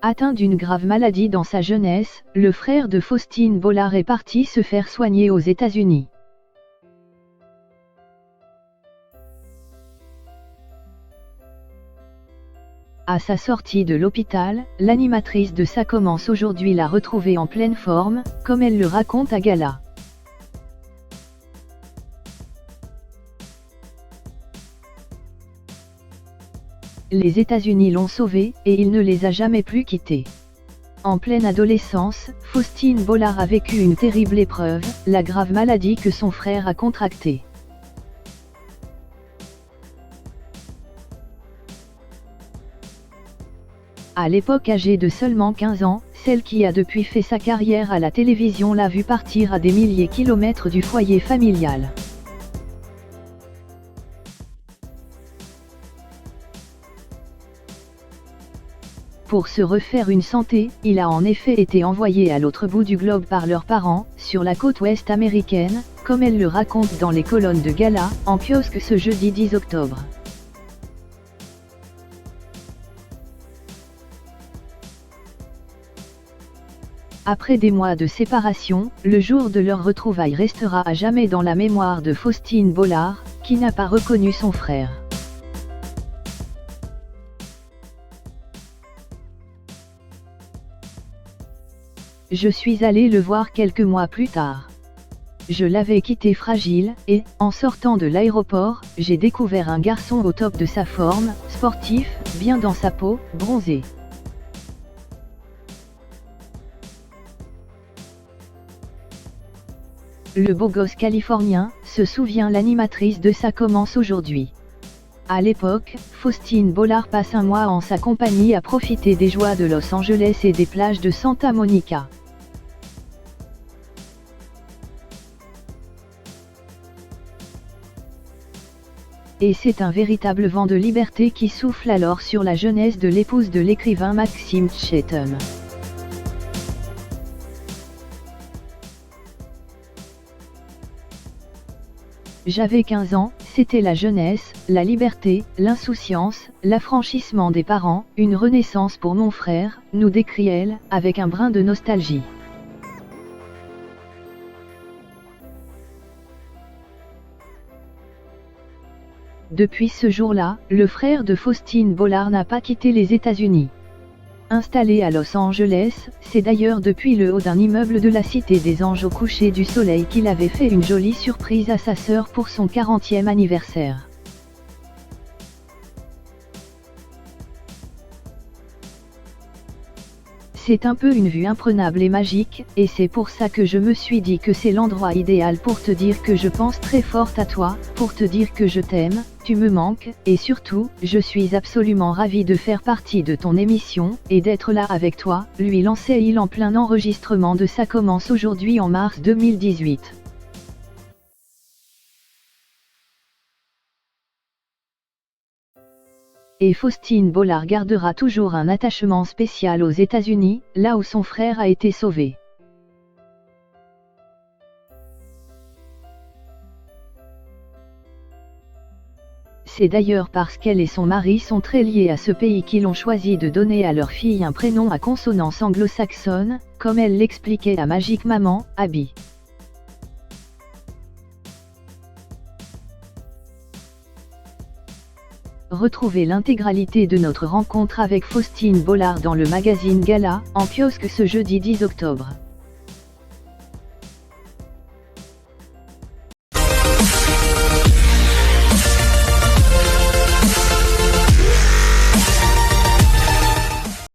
Atteint d'une grave maladie dans sa jeunesse, le frère de Faustine Bollard est parti se faire soigner aux États-Unis. À sa sortie de l'hôpital, l'animatrice de Ça commence aujourd'hui l'a retrouvé en pleine forme, comme elle le raconte à Gala. Les États-Unis l'ont sauvé, et il ne les a jamais plus quittés. En pleine adolescence, Faustine Bollard a vécu une terrible épreuve, la grave maladie que son frère a contractée. À l'époque âgée de seulement 15 ans, celle qui a depuis fait sa carrière à la télévision l'a vu partir à des milliers de kilomètres du foyer familial. Pour se refaire une santé, il a en effet été envoyé à l'autre bout du globe par leurs parents, sur la côte ouest américaine, comme elle le raconte dans les colonnes de Gala, en kiosque ce jeudi 10 octobre. Après des mois de séparation, le jour de leur retrouvaille restera à jamais dans la mémoire de Faustine Bollard, qui n'a pas reconnu son frère. Je suis allée le voir quelques mois plus tard. Je l'avais quitté fragile, et, en sortant de l'aéroport, j'ai découvert un garçon au top de sa forme, sportif, bien dans sa peau, bronzé. Le beau gosse californien, se souvient l'animatrice de Ça commence aujourd'hui. À l'époque, Faustine Bollard passe un mois en sa compagnie à profiter des joies de Los Angeles et des plages de Santa Monica. Et c'est un véritable vent de liberté qui souffle alors sur la jeunesse de l'épouse de l'écrivain Maxime Chatham. J'avais 15 ans, c'était la jeunesse, la liberté, l'insouciance, l'affranchissement des parents, une renaissance pour mon frère, nous décrit elle, avec un brin de nostalgie. Depuis ce jour-là, le frère de Faustine Bollard n'a pas quitté les États-Unis. Installé à Los Angeles, c'est d'ailleurs depuis le haut d'un immeuble de la Cité des Anges au coucher du soleil qu'il avait fait une jolie surprise à sa sœur pour son 40e anniversaire. C'est un peu une vue imprenable et magique, et c'est pour ça que je me suis dit que c'est l'endroit idéal pour te dire que je pense très fort à toi, pour te dire que je t'aime, tu me manques, et surtout, je suis absolument ravie de faire partie de ton émission, et d'être là avec toi, lui lançait-il en plein enregistrement de Ça commence aujourd'hui en mars 2018. Et Faustine Bollard gardera toujours un attachement spécial aux États-Unis, là où son frère a été sauvé. C'est d'ailleurs parce qu'elle et son mari sont très liés à ce pays qu'ils ont choisi de donner à leur fille un prénom à consonance anglo-saxonne, comme elle l'expliquait à Magique Maman, Abby. Retrouvez l'intégralité de notre rencontre avec Faustine Bollard dans le magazine Gala, en kiosque ce jeudi 10 octobre.